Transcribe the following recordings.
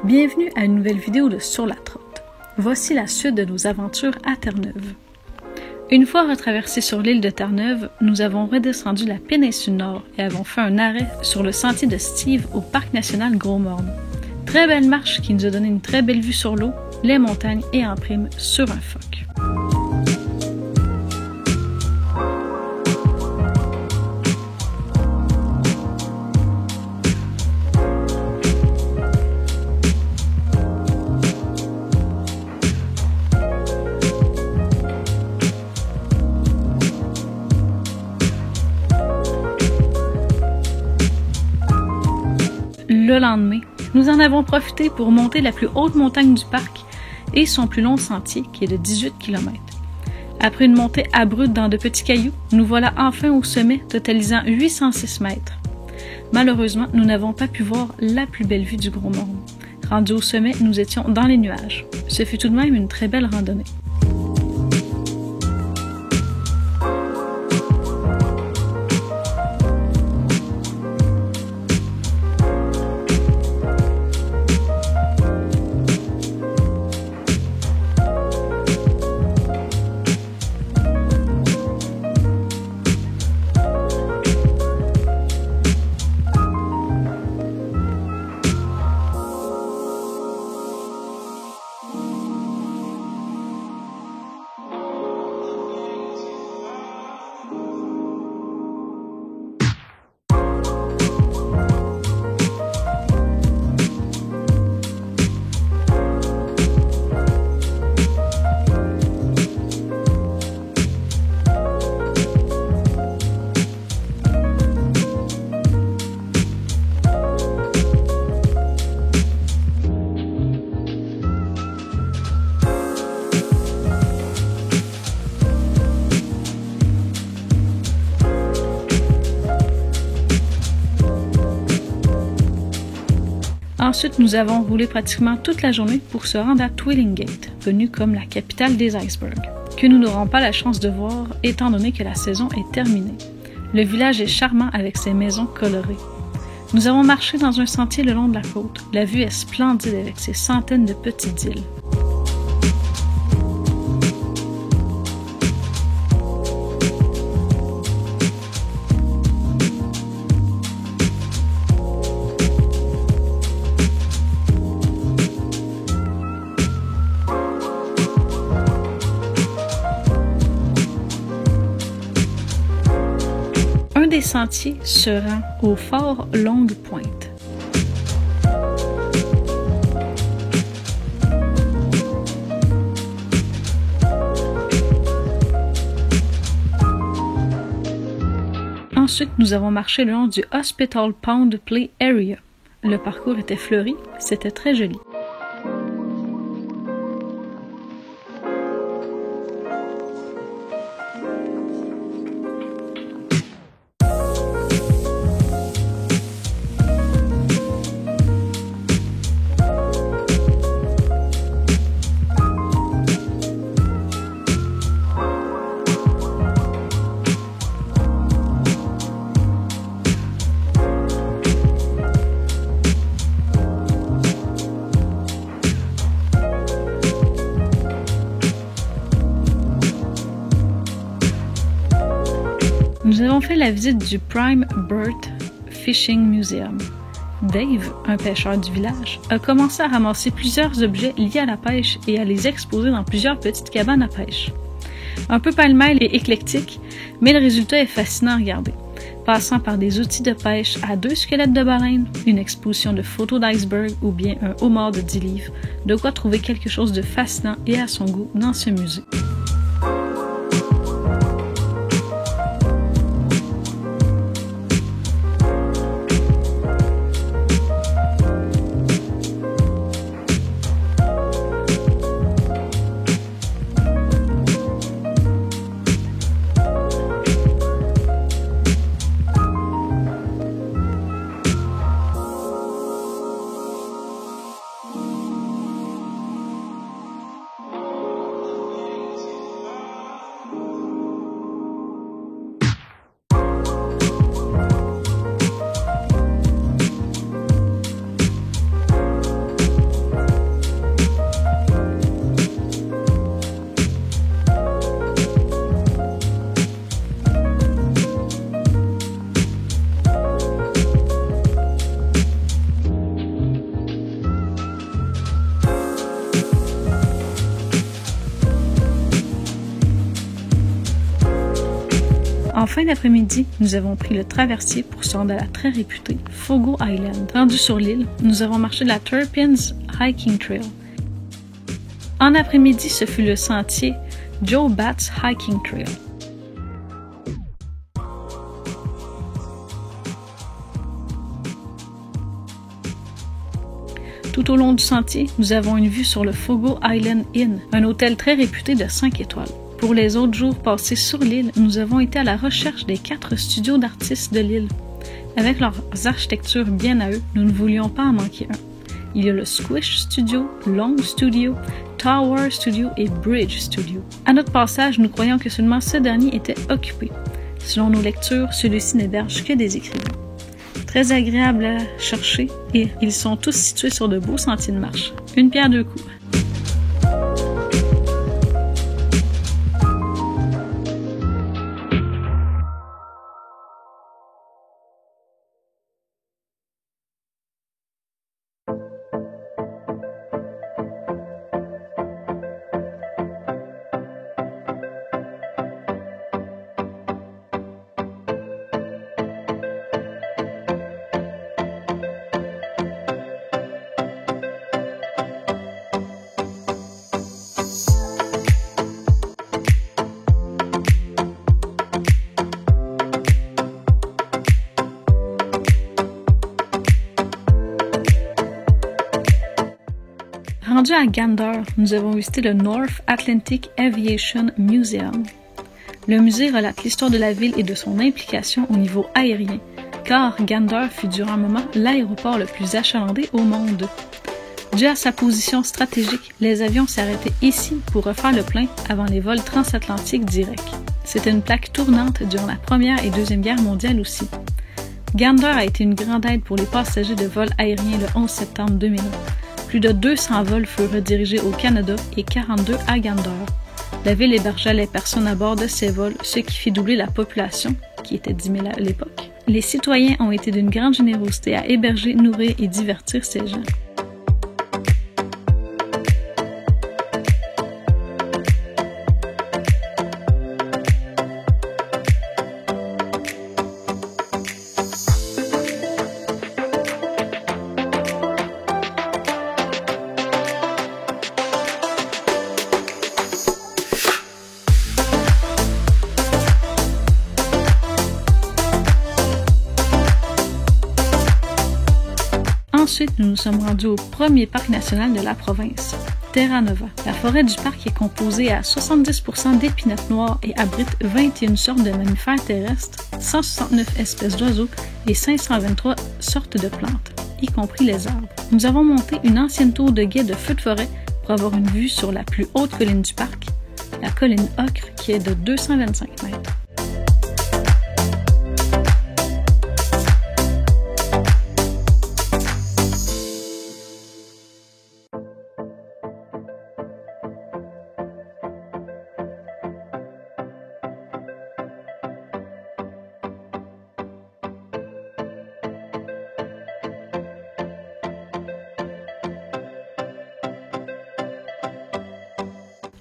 Bienvenue à une nouvelle vidéo de Sur la Trotte. Voici la suite de nos aventures à Terre-Neuve. Une fois retraversés sur l'île de Terre-Neuve, nous avons redescendu la péninsule Nord et avons fait un arrêt sur le sentier de Steve au Parc national Gros-Morne. Très belle marche qui nous a donné une très belle vue sur l'eau, les montagnes et en prime sur un phoque. Le lendemain, nous en avons profité pour monter la plus haute montagne du parc et son plus long sentier qui est de 18 km. Après une montée abrupte dans de petits cailloux, nous voilà enfin au sommet totalisant 806 mètres. Malheureusement, nous n'avons pas pu voir la plus belle vue du Gros-Morne. Rendus au sommet, nous étions dans les nuages. Ce fut tout de même une très belle randonnée. Ensuite, nous avons roulé pratiquement toute la journée pour se rendre à Twillingate, connue comme la capitale des icebergs, que nous n'aurons pas la chance de voir étant donné que la saison est terminée. Le village est charmant avec ses maisons colorées. Nous avons marché dans un sentier le long de la côte. La vue est splendide avec ses centaines de petites îles. Un des sentiers se rend au fort Longue Pointe. Ensuite, nous avons marché le long du Hospital Pond Play Area. Le parcours était fleuri, c'était très joli. Nous avons fait la visite du Prime Bird Fishing Museum. Dave, un pêcheur du village, a commencé à ramasser plusieurs objets liés à la pêche et à les exposer dans plusieurs petites cabanes à pêche. Un peu pêle-mêle et éclectique, mais le résultat est fascinant à regarder. Passant par des outils de pêche à 2 squelettes de baleine, une exposition de photos d'iceberg ou bien un homard de 10 livres, de quoi trouver quelque chose de fascinant et à son goût dans ce musée. En fin d'après-midi, nous avons pris le traversier pour se rendre à la très réputée Fogo Island. Rendu sur l'île, nous avons marché la Turpins Hiking Trail. En après-midi, ce fut le sentier Joe Batts Hiking Trail. Tout au long du sentier, nous avons une vue sur le Fogo Island Inn, un hôtel très réputé de 5 étoiles. Pour les autres jours passés sur l'île, nous avons été à la recherche des 4 studios d'artistes de l'île. Avec leurs architectures bien à eux, nous ne voulions pas en manquer un. Il y a le Squish Studio, Long Studio, Tower Studio et Bridge Studio. À notre passage, nous croyons que seulement ce dernier était occupé. Selon nos lectures, celui-ci n'héberge que des écrivains. Très agréable à chercher et ils sont tous situés sur de beaux sentiers de marche. Une pierre deux coups. Rendu à Gander, nous avons visité le North Atlantic Aviation Museum. Le musée relate l'histoire de la ville et de son implication au niveau aérien, car Gander fut durant un moment l'aéroport le plus achalandé au monde. Dû à sa position stratégique, les avions s'arrêtaient ici pour refaire le plein avant les vols transatlantiques directs. C'était une plaque tournante durant la Première et Deuxième Guerre mondiale aussi. Gander a été une grande aide pour les passagers de vols aériens le 11 septembre 2001. Plus de 200 vols furent redirigés au Canada et 42 à Gander. La ville hébergea les personnes à bord de ces vols, ce qui fit doubler la population, qui était 10 000 à l'époque. Les citoyens ont été d'une grande générosité à héberger, nourrir et divertir ces gens. Ensuite, nous nous sommes rendus au premier parc national de la province, Terra Nova. La forêt du parc est composée à 70% d'épinettes noires et abrite 21 sortes de mammifères terrestres, 169 espèces d'oiseaux et 523 sortes de plantes, y compris les arbres. Nous avons monté une ancienne tour de guet de feux de forêt pour avoir une vue sur la plus haute colline du parc, la colline Ocre, qui est de 225 mètres.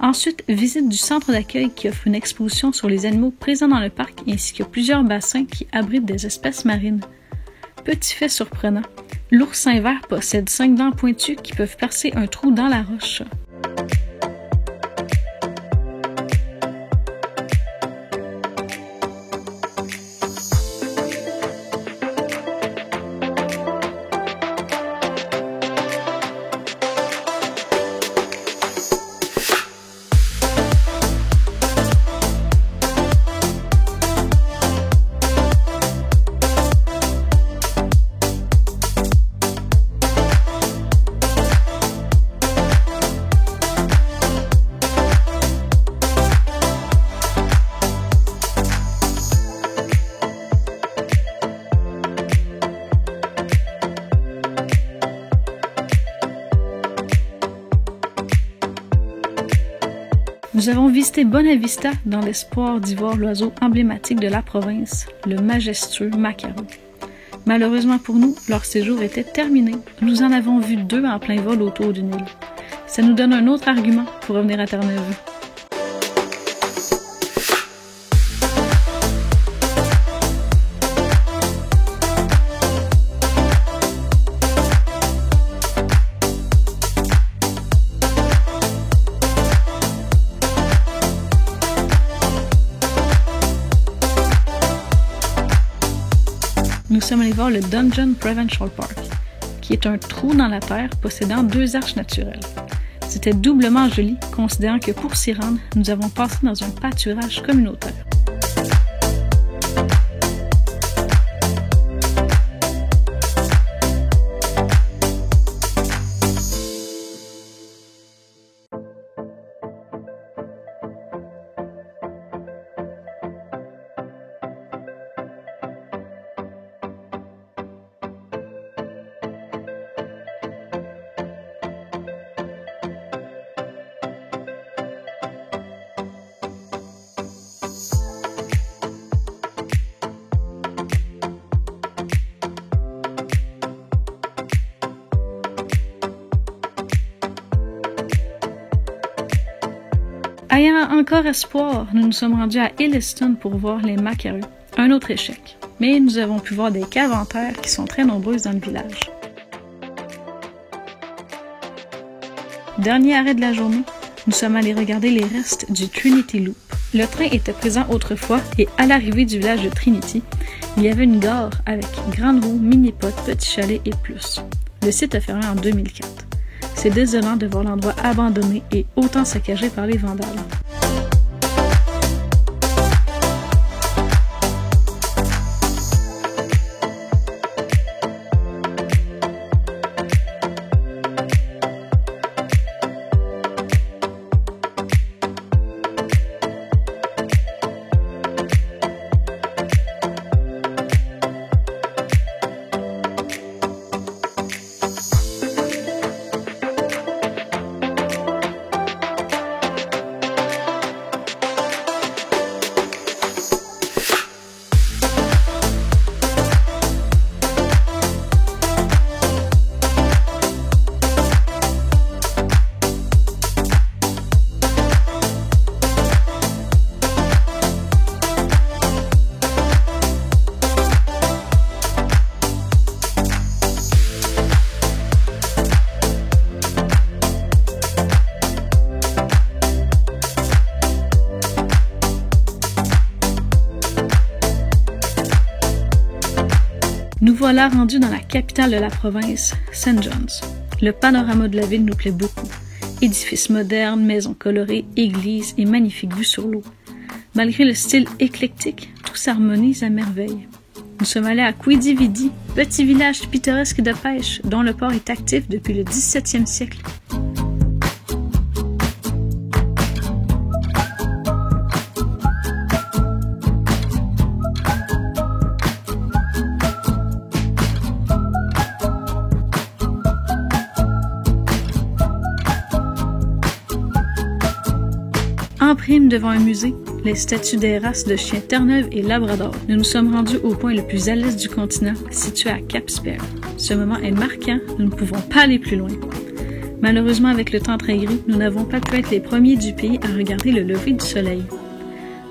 Ensuite, visite du centre d'accueil qui offre une exposition sur les animaux présents dans le parc ainsi que plusieurs bassins qui abritent des espèces marines. Petit fait surprenant, l'oursin vert possède 5 dents pointues qui peuvent percer un trou dans la roche. Nous avons visité Bonavista dans l'espoir d'y voir l'oiseau emblématique de la province, le majestueux maquereau. Malheureusement pour nous, leur séjour était terminé. Nous en avons vu 2 en plein vol autour d'une île. Ça nous donne un autre argument pour revenir à Terre-Neuve. sommes allés voir le Dungeon Provincial Park, qui est un trou dans la terre possédant 2 arches naturelles. C'était doublement joli, considérant que pour s'y rendre, nous avons passé dans un pâturage communautaire. Ayant encore espoir, nous nous sommes rendus à Elliston pour voir les Macareux, un autre échec. Mais nous avons pu voir des caves en terre qui sont très nombreuses dans le village. Dernier arrêt de la journée, nous sommes allés regarder les restes du Trinity Loop. Le train était présent autrefois et à l'arrivée du village de Trinity, il y avait une gare avec grande roue, mini-pot, petit chalet et plus. Le site a fermé en 2004. C'est désolant de voir l'endroit abandonné et autant saccagé par les vandales. Nous voilà rendus dans la capitale de la province, St. John's. Le panorama de la ville nous plaît beaucoup. Édifices modernes, maisons colorées, églises et magnifiques vues sur l'eau. Malgré le style éclectique, tout s'harmonise à merveille. Nous sommes allés à Quidi-Vidi, petit village pittoresque de pêche dont le port est actif depuis le 17e siècle. En prime devant un musée, les statues des races de chiens Terre-Neuve et Labrador. Nous nous sommes rendus au point le plus à l'est du continent, situé à Cap Spear. Ce moment est marquant, nous ne pouvons pas aller plus loin. Malheureusement, avec le temps très gris, nous n'avons pas pu être les premiers du pays à regarder le lever du soleil.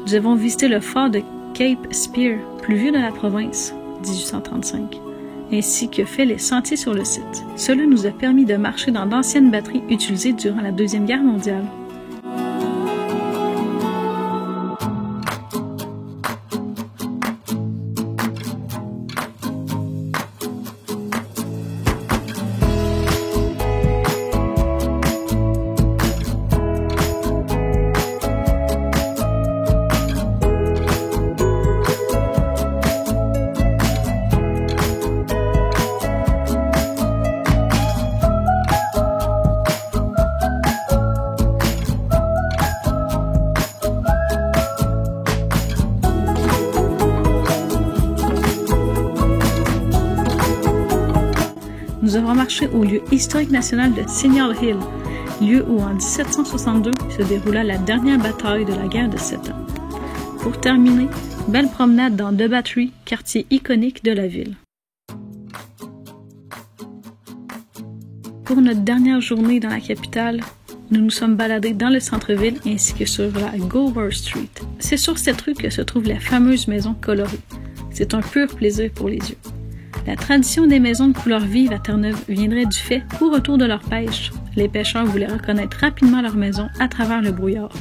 Nous avons visité le fort de Cape Spear, plus vieux de la province, 1835, ainsi que fait les sentiers sur le site. Cela nous a permis de marcher dans d'anciennes batteries utilisées durant la Deuxième Guerre mondiale. Nous avons marché au lieu historique national de Signal Hill, lieu où en 1762 se déroula la dernière bataille de la guerre de 7 ans. Pour terminer, belle promenade dans The Battery, quartier iconique de la ville. Pour notre dernière journée dans la capitale, nous nous sommes baladés dans le centre-ville ainsi que sur la Gower Street. C'est sur cette rue que se trouvent les fameuses maisons colorées. C'est un pur plaisir pour les yeux. La tradition des maisons de couleurs vives à Terre-Neuve viendrait du fait qu'au retour de leur pêche, les pêcheurs voulaient reconnaître rapidement leur maison à travers le brouillard.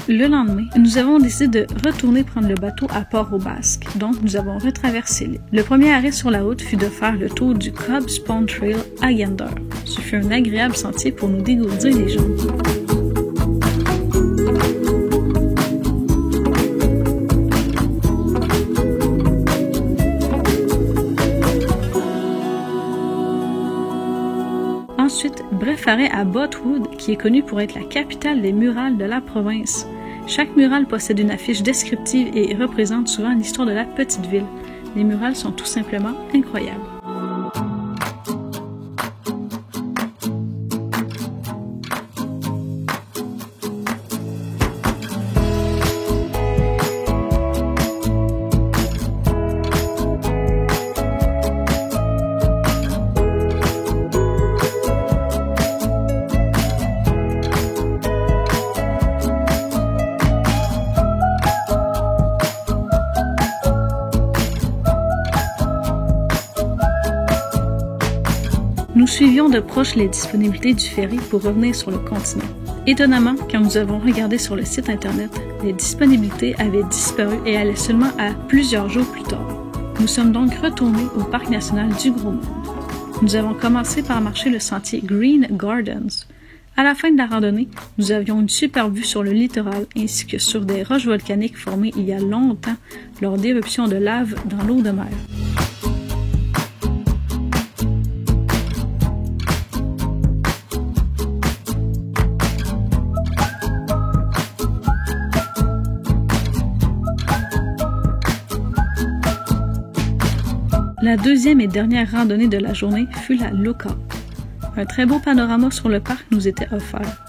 Le lendemain, nous avons décidé de retourner prendre le bateau à Port-au-Basque, donc nous avons retraversé l'île. Le premier arrêt sur la route fut de faire le tour du Cobb's Pond Trail à Gander. Ce fut un agréable sentier pour nous dégourdir les jambes. Ensuite, bref arrêt à Bothwood, qui est connu pour être la capitale des murales de la province. Chaque murale possède une affiche descriptive et représente souvent l'histoire de la petite ville. Les murales sont tout simplement incroyables. Nous suivions de proche les disponibilités du ferry pour revenir sur le continent. Étonnamment, quand nous avons regardé sur le site internet, les disponibilités avaient disparu et allaient seulement à plusieurs jours plus tard. Nous sommes donc retournés au parc national du Gros-Monde. Nous avons commencé par marcher le sentier Green Gardens. À la fin de la randonnée, nous avions une super vue sur le littoral ainsi que sur des roches volcaniques formées il y a longtemps lors d'éruptions de lave dans l'eau de mer. La deuxième et dernière randonnée de la journée fut la Lookout. Un très beau panorama sur le parc nous était offert.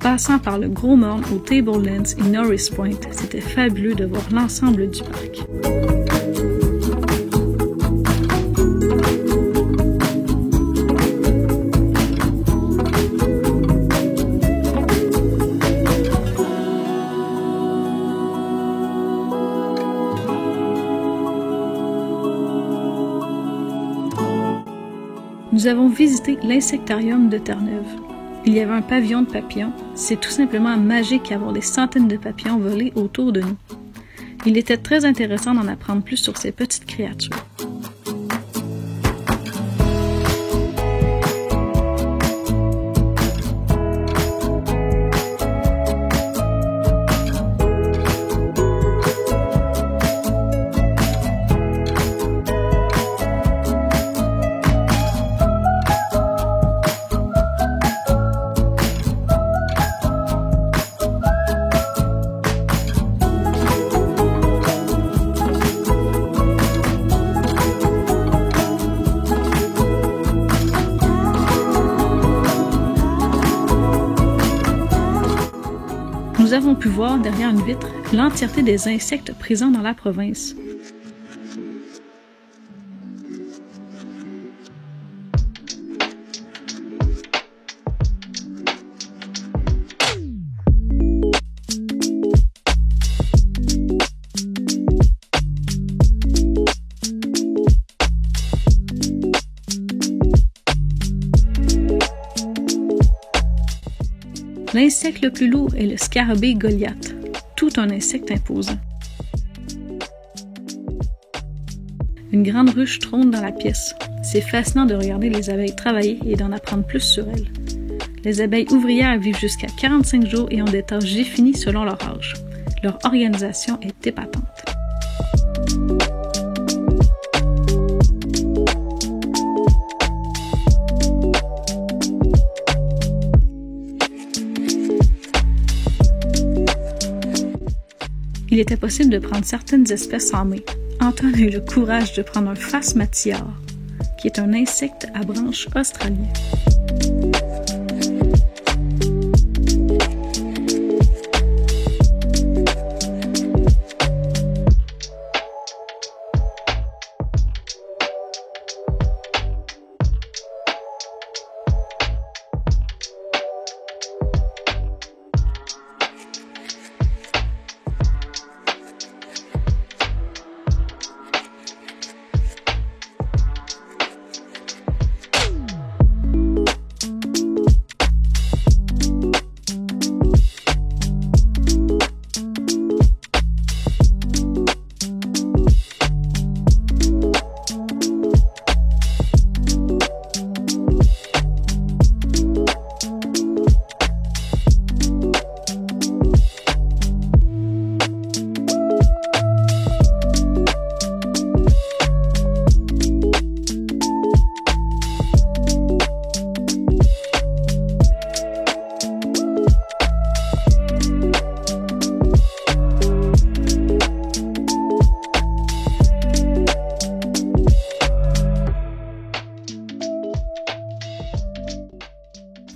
Passant par le Gros-Morne aux Tablelands et Norris Point, c'était fabuleux de voir l'ensemble du parc. Nous avons visité l'insectarium de Terre-Neuve. Il y avait un pavillon de papillons. C'est tout simplement magique d'avoir des centaines de papillons volés autour de nous. Il était très intéressant d'en apprendre plus sur ces petites créatures. Nous avons pu voir derrière une vitre l'entièreté des insectes présents dans la province. L'insecte le plus lourd est le scarabée Goliath, tout un insecte imposant. Une grande ruche trône dans la pièce. C'est fascinant de regarder les abeilles travailler et d'en apprendre plus sur elles. Les abeilles ouvrières vivent jusqu'à 45 jours et ont des tâches définies selon leur âge. Leur organisation est épatante. Il était possible de prendre certaines espèces en main. Antoine a eu le courage de prendre un phasmatillard, qui est un insecte à branches australien.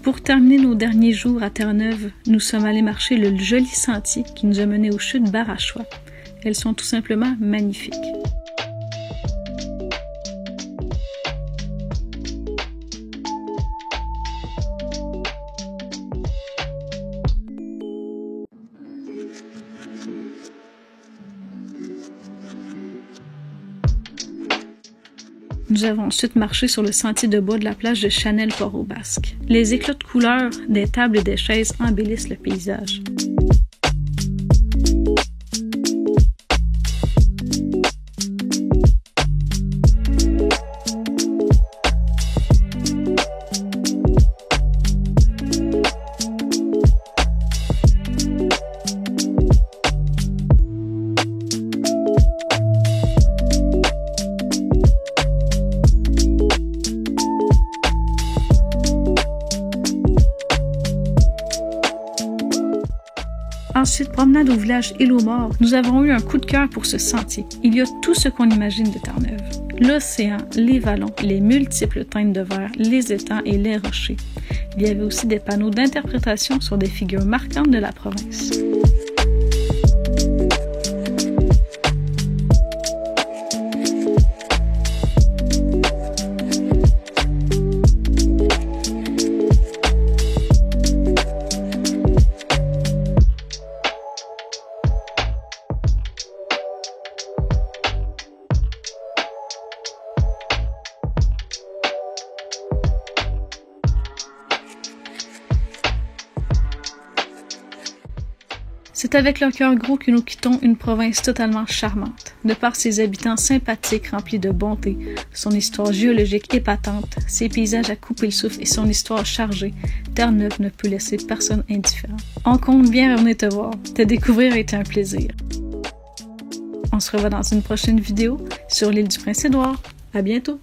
Pour terminer nos derniers jours à Terre-Neuve, nous sommes allés marcher le joli sentier qui nous a menés aux chutes Barachois. Elles sont tout simplement magnifiques. Nous avons ensuite marché sur le sentier de bois de la plage de Chanel-Port-au-Basque. Les éclats de couleurs des tables et des chaises embellissent le paysage. Ensuite, promenade au village Île-aux-Morts, nous avons eu un coup de cœur pour ce sentier. Il y a tout ce qu'on imagine de Terre-Neuve. L'océan, les vallons, les multiples teintes de verre, les étangs et les rochers. Il y avait aussi des panneaux d'interprétation sur des figures marquantes de la province. C'est avec le cœur gros que nous quittons une province totalement charmante, de par ses habitants sympathiques remplis de bonté, son histoire géologique épatante, ses paysages à couper le souffle et son histoire chargée. Terre-Neuve ne peut laisser personne indifférent. On compte bien revenir te voir, te découvrir a été un plaisir. On se revoit dans une prochaine vidéo sur l'île du Prince-Édouard. À bientôt!